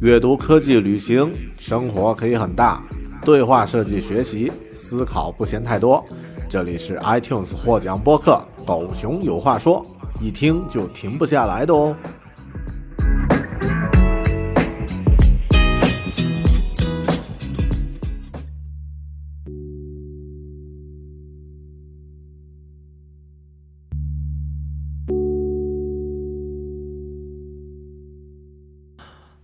阅读、科技、旅行，生活可以很大。对话设计学习，思考不嫌太多。这里是 iTunes 获奖播客《狗熊有话说》，一听就停不下来的哦。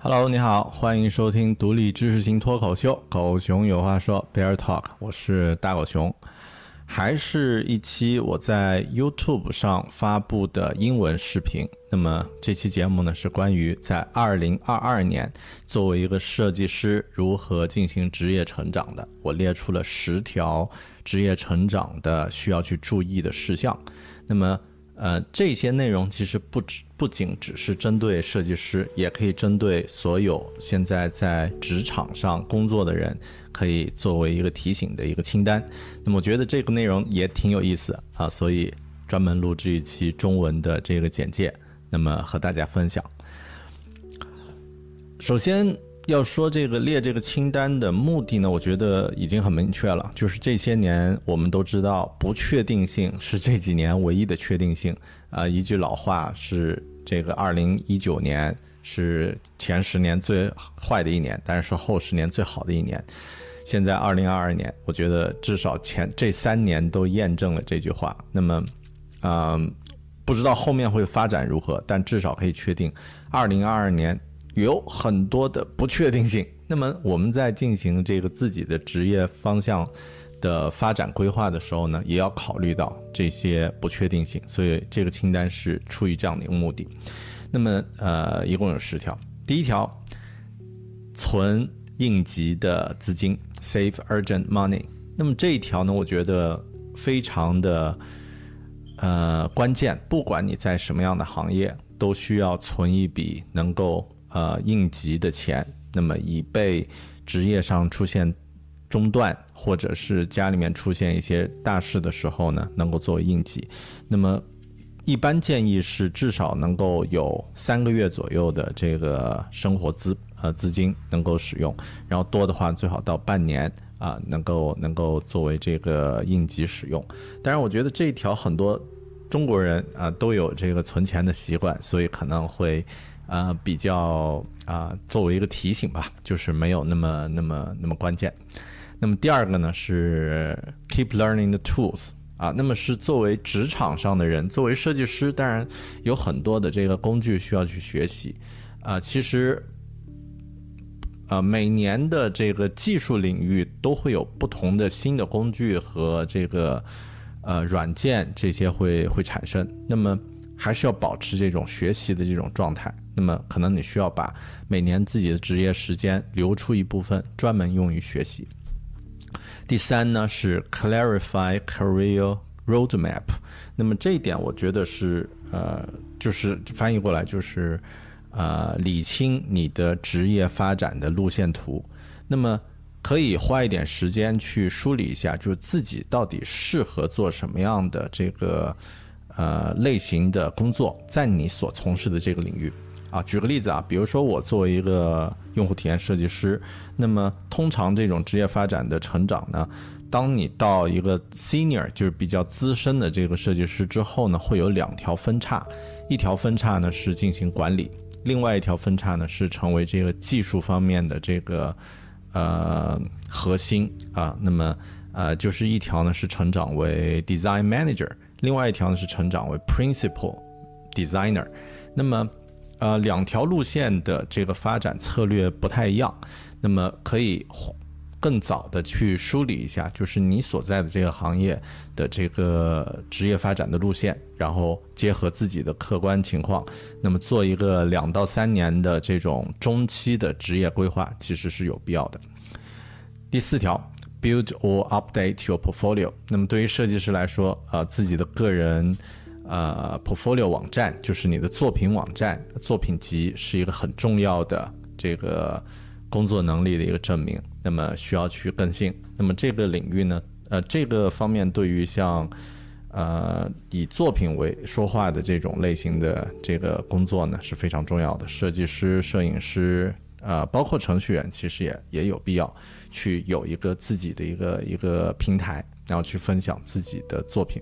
Hello， 你好，欢迎收听独立知识型脱口秀《狗熊有话说》Vaynerchuk， 我是大狗熊。还是一期我在 YouTube 上发布的英文视频。那么这期节目呢，是关于在2022年作为一个设计师如何进行职业成长的。我列出了10条职业成长的需要去注意的事项。那么这些内容其实不仅只是针对设计师，也可以针对所有现在在职场上工作的人，可以作为一个提醒的一个清单。那么我觉得这个内容也挺有意思啊，所以专门录制一期中文的这个简介，那么和大家分享。首先要说列这个清单的目的呢，我觉得已经很明确了，就是这些年我们都知道不确定性是这几年唯一的确定性一句老话是这个2019年是前10年最坏的一年，但是后10年最好的一年。现在2022年，我觉得至少这3年都验证了这句话。那么不知道后面会发展如何，但至少可以确定2022年有很多的不确定性。那么我们在进行这个自己的职业方向的发展规划的时候呢，也要考虑到这些不确定性，所以这个清单是出于这样的一个目的。那么一共有10条。第一条，存应急的资金 ，save urgent money。那么这一条呢，我觉得非常的关键，不管你在什么样的行业，都需要存一笔能够应急的钱，那么以备职业上出现中断，或者是家里面出现一些大事的时候呢，能够作为应急。那么一般建议是至少能够有3个月左右的这个生活资金能够使用，然后多的话最好到半年能够作为这个应急使用。当然我觉得这一条很多中国人都有这个存钱的习惯，所以可能会比较作为一个提醒吧，就是没有那么关键。那么第二个呢是 keep learning the tools 那么是作为职场上的人，作为设计师，当然有很多的这个工具需要去学习其实每年的这个技术领域都会有不同的新的工具和这个软件，这些会产生。那么还是要保持这种学习的这种状态。那么可能你需要把每年自己的职业时间留出一部分专门用于学习。第3呢是 clarify career roadmap。那么这一点我觉得是就是翻译过来就是理清你的职业发展的路线图。那么可以花一点时间去梳理一下，就是自己到底适合做什么样的这个类型的工作，在你所从事的这个领域举个例子比如说我作为一个用户体验设计师，那么通常这种职业发展的成长呢，当你到一个 senior 就是比较资深的这个设计师之后呢，会有2条分叉。一条分叉呢是进行管理，另外一条分叉呢是成为这个技术方面的这个核心那么就是一条呢是成长为 design manager， 另外一条呢是成长为 principal designer。那么2条路线的这个发展策略不太一样，那么可以更早的去梳理一下，就是你所在的这个行业的这个职业发展的路线，然后结合自己的客观情况，那么做一个2到3年的这种中期的职业规划，其实是有必要的。第4条 build or update your portfolio。 那么对于设计师来说自己的个人portfolio 网站，就是你的作品网站、作品集，是一个很重要的这个工作能力的一个证明，那么需要去更新。那么这个领域呢这个方面对于像以作品为说话的这种类型的这个工作呢是非常重要的。设计师、摄影师、包括程序员其实也有必要去有一个自己的一个平台，然后去分享自己的作品。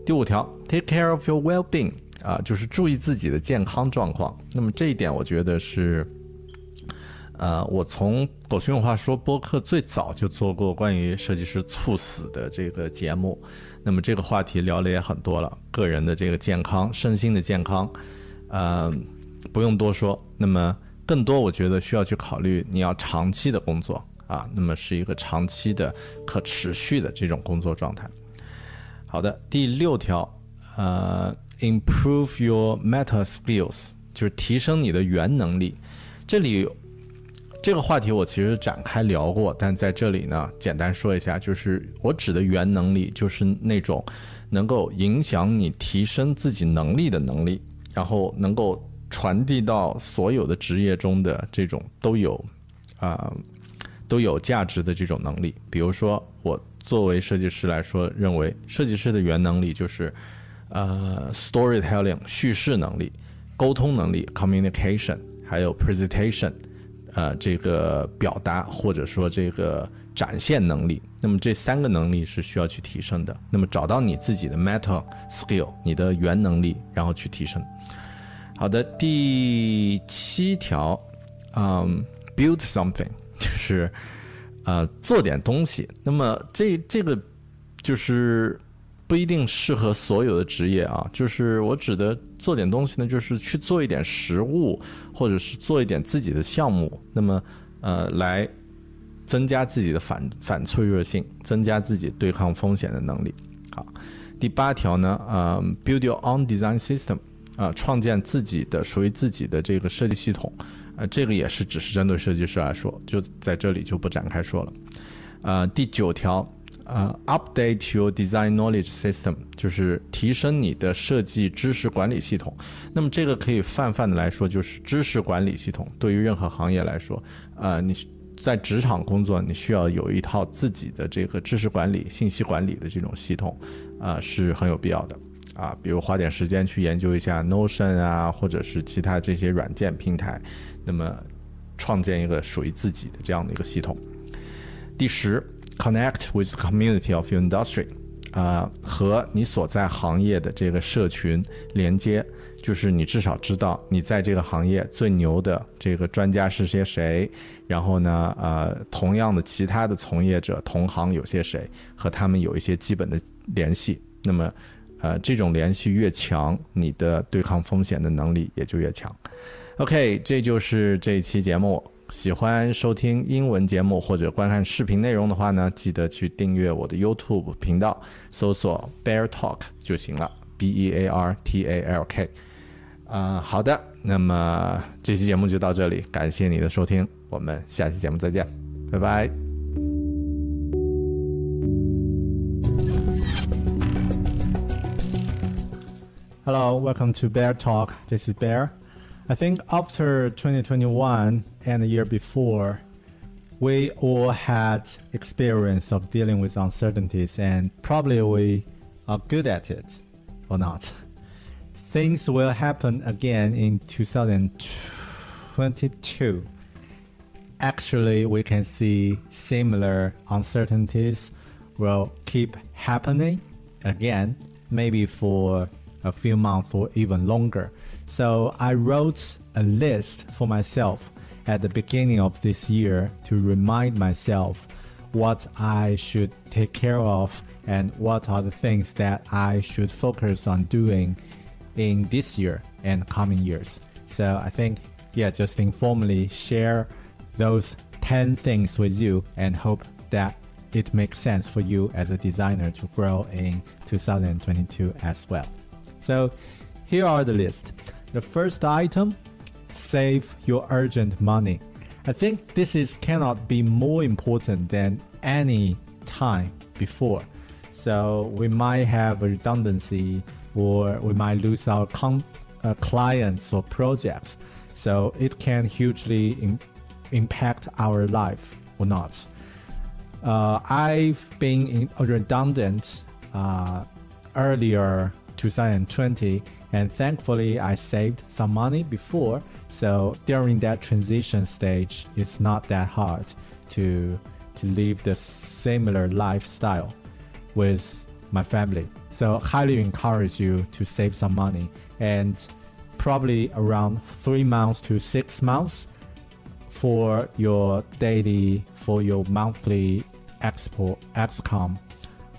第5条 take care of your well-being，就是注意自己的健康状况。那么这一点我觉得是我从狗熊有话说播客最早就做过关于设计师猝死的这个节目，那么这个话题聊了也很多了，个人的这个健康，身心的健康不用多说。那么更多我觉得需要去考虑你要长期的工作那么是一个长期的可持续的这种工作状态。好的，第6条improve your meta skills， 就是提升你的原能力。这里这个话题我其实展开聊过，但在这里呢简单说一下，就是我指的原能力就是那种能够影响你提升自己能力的能力，然后能够传递到所有的职业中的这种都有价值的这种能力。比如说我作为设计师来说，认为设计师的原能力就是storytelling 叙事能力、沟通能力 communication， 还有 presentation这个表达或者说这个展现能力。那么这3个能力是需要去提升的，那么找到你自己的 meta skill， 你的原能力，然后去提升。好的，第7条build something， 就是做点东西。那么这个就是不一定适合所有的职业就是我指的做点东西呢，就是去做一点实物，或者是做一点自己的项目，那么来增加自己的反脆弱性，增加自己对抗风险的能力。好，第8条呢build your own design system，创建自己的属于自己的这个设计系统。这个也是只是针对设计师来说，就在这里就不展开说了。第9条update your design knowledge system， 就是提升你的设计知识管理系统。那么这个可以泛泛的来说，就是知识管理系统。对于任何行业来说，你在职场工作，你需要有一套自己的这个知识管理、信息管理的这种系统，是很有必要的。比如花点时间去研究一下 Notion 或者是其他这些软件平台，那么创建一个属于自己的这样的一个系统。第10 connect with the community of your industry， 和你所在行业的这个社群连接，就是你至少知道你在这个行业最牛的这个专家是些谁，然后呢同样的其他的从业者同行有些谁，和他们有一些基本的联系。那么这种联系越强，你的对抗风险的能力也就越强。OK， 这就是这一期节目。喜欢收听英文节目或者观看视频内容的话呢，记得去订阅我的 YouTube 频道，搜索 Bear Talk 就行了， BEARTALK。好的，那么这期节目就到这里，感谢你的收听，我们下期节目再见，拜拜。Hello, welcome to Bear Talk. This is Bear. I think after 2021 and the year before, we all had experience of dealing with uncertainties, and probably we are good at it or not. Things will happen again in 2022. Actually, we can see similar uncertainties will keep happening again, maybe for a few months or even longer. So I wrote a list for myself at the beginning of this year to remind myself what I should take care of and what are the things that I should focus on doing in this year and coming years. So I think, just informally share those 10 things with you and hope that it makes sense for you as a designer to grow in 2022 as well. So here are the list. The first item, save your urgent money. I think this cannot be more important than any time before. So we might have a redundancy, or we might lose our clients or projects. So it can hugely impact our life or not. I've been redundant earlier 2020, and thankfully I saved some money before, So during that transition stage, it's not that hard to live the similar lifestyle with my family. So highly encourage you to save some money, and probably around 3 months to 6 months for your monthly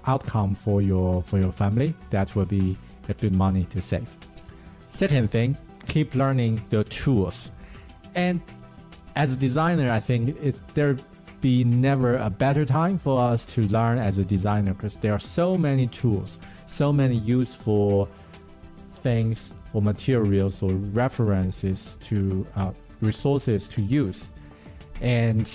outcome for your family. That will be a good money to save. Second thing, keep learning the tools. And as a designer, I think there be never a better time for us to learn as a designer, because there are so many tools, so many useful things or materials or references to resources to use. And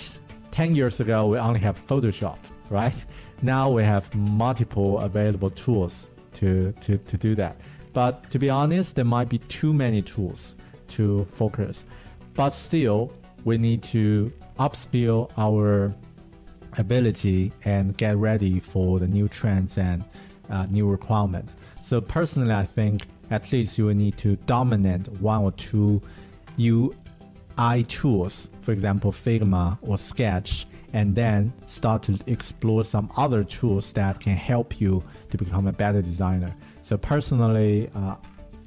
10 years ago, we only have Photoshop, right? Now we have multiple available tools to do that. But to be honest, there might be too many tools to focus. But still, we need to upskill our ability and get ready for the new trends and new requirements. So personally, I think at least you will need to dominate 1 or 2 UI tools, for example, Figma or Sketch, and then start to explore some other tools that can help you to become a better designer. So personally,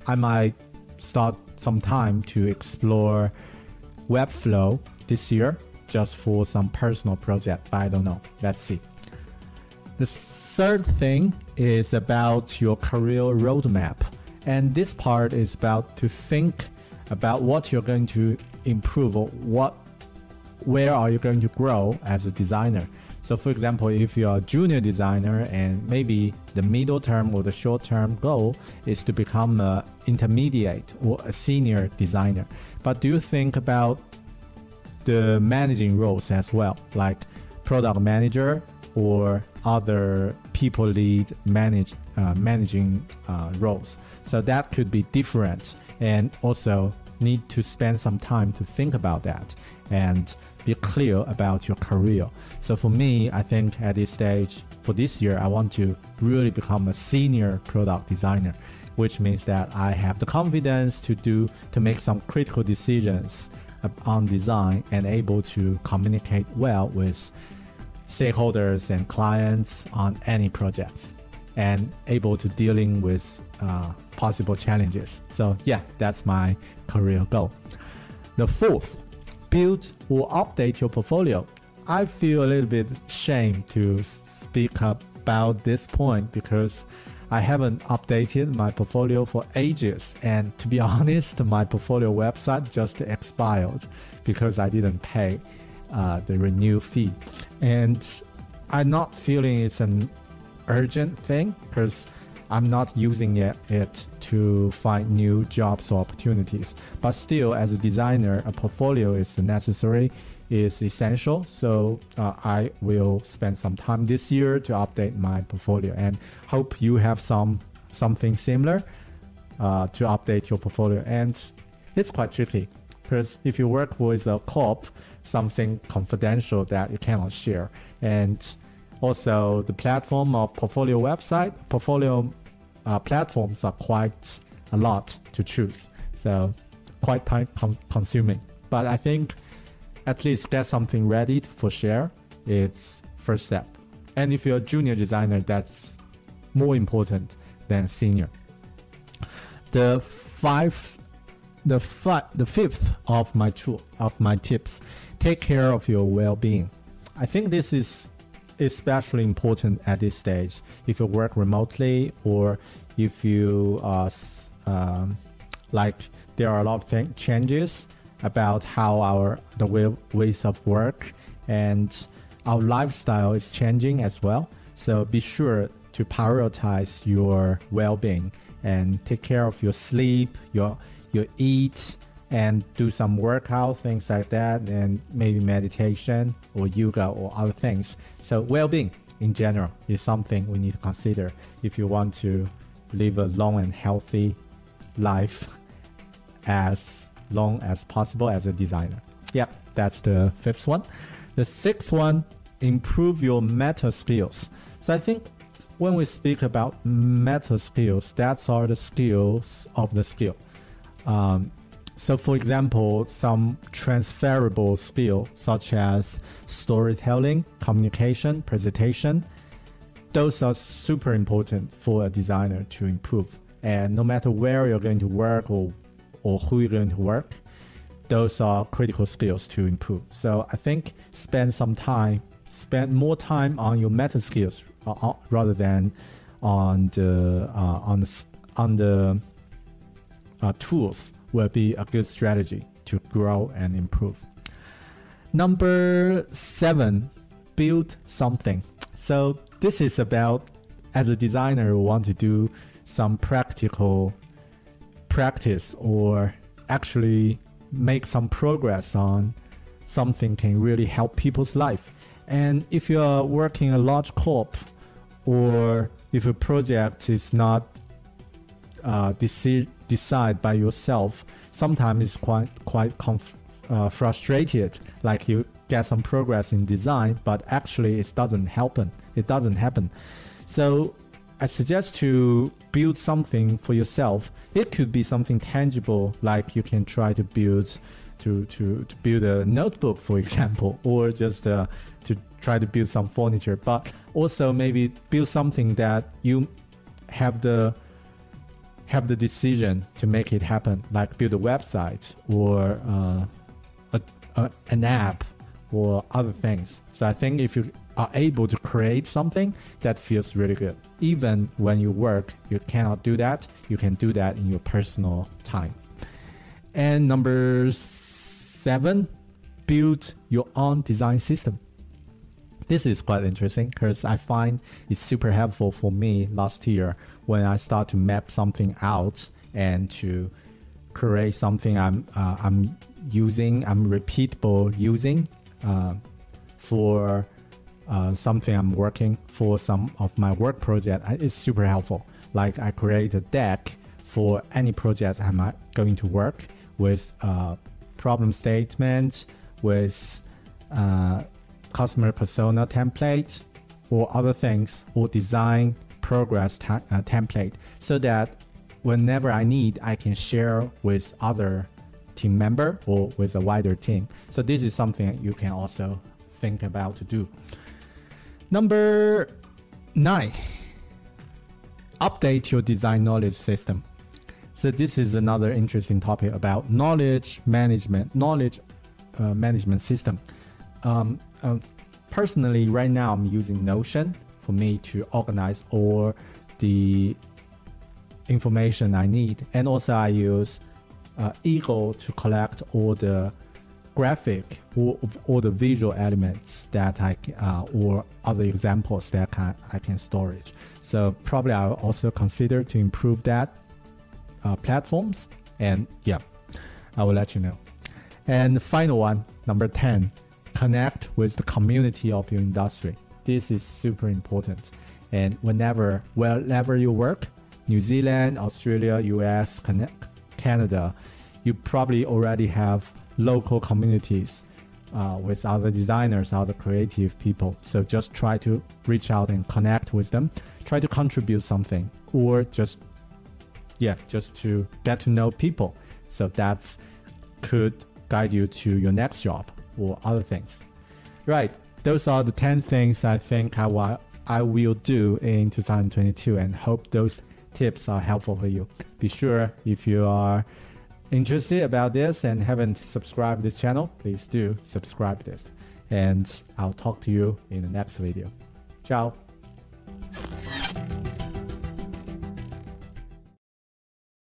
I might start some time to explore Webflow this year, just for some personal project, but I don't know. Let's see. The third thing is about your career roadmap. And this part is about to think about what you're going to improve or where are you going to grow as a designer. So for example, if you're a junior designer and maybe the middle term or the short term goal is to become an intermediate or a senior designer. But do you think about the managing roles as well, like product manager or other people lead managing roles? So that could be different, and also need to spend some time to think about that and be clear about your career. So for me, I think at this stage for this year, I want to really become a senior product designer, which means that I have the confidence to make some critical decisions on design and able to communicate well with stakeholders and clients on any projects, and able to dealing with possible challenges. So yeah, that's my career goal. The fourth, build or update your portfolio. I feel a little bit ashamed to speak about this point because I haven't updated my portfolio for ages, and to be honest, my portfolio website just expired because I didn't pay the renew fee. And I'm not feeling it's an urgent thing because I'm not using it to find new jobs or opportunities. But still, as a designer, a portfolio is necessary, is essential. So I will spend some time this year to update my portfolio, and hope you have something similar to update your portfolio. And it's quite tricky because if you work with a corp, something confidential that you cannot share. And also the platform of portfolio platforms are quite a lot to choose. So quite time consuming. But I think at least get something ready for share. It's first step. And if you're a junior designer, that's more important than senior. The fifth of my tips, take care of your well-being. I think this is especially important at this stage. If you work remotely, or if you there are a lot of changes about how the ways of work and our lifestyle is changing as well. So be sure to prioritize your well-being and take care of your sleep, your eat, and do some workout, things like that, and maybe meditation or yoga or other things. So well-being in general is something we need to consider if you want to live a long and healthy life as long as possible as a designer. Yeah, that's the fifth one. The sixth one, improve your meta skills. So I think when we speak about meta skills, that's are the skills of the skill. So for example, some transferable skills such as storytelling, communication, presentation, those are super important for a designer to improve. And no matter where you're going to work or who you're going to work, those are critical skills to improve. So I think spend more time on your meta skills rather than on the tools will be a good strategy to grow and improve. Number 7, build something. So this is about, as a designer, we want to do some practical practice or actually make some progress on something can really help people's life. And if you're working a large corp, or if a project is not decide by yourself, sometimes it's quite frustrated, like you get some progress in design, but actually it doesn't happen. So I suggest to build something for yourself. It could be something tangible, like you can try to build a notebook, for example, or just to try to build some furniture, but also maybe build something that you have the decision to make it happen, like build a website or an app or other things. So I think if you are able to create something, that feels really good. Even when you work, you cannot do that. You can do that in your personal time. And number 7, build your own design system. This is quite interesting because I find it's super helpful for me last year when I start to map something out and to create something I'm repeatable using for something I'm working for some of my work project. It's super helpful. Like I create a deck for any project I'm going to work with problem statement, with customer persona template or other things, or design progress template, so that whenever I need, I can share with other team member or with a wider team. So this is something you can also think about to do. Number 9, update your design knowledge system. So this is another interesting topic about knowledge management system. Personally, right now I'm using Notion for me to organize all the information I need, and also I use Eagle to collect all the graphic or all the visual elements that or other examples that I can storage. So probably I'll also consider to improve that platforms, and yeah, I will let you know. And the final one, number 10, connect with the community of your industry. This is super important. And wherever you work, New Zealand, Australia, US, Canada, you probably already have local communities with other designers, other creative people. So just try to reach out and connect with them. Try to contribute something, or just to get to know people. So that could guide you to your next job or other things. Right, those are the 10 things I think I will do in 2022, and hope those tips are helpful for you. Be sure, if you are interested about this and haven't subscribed this channel, please do subscribe this. And I'll talk to you in the next video. Ciao.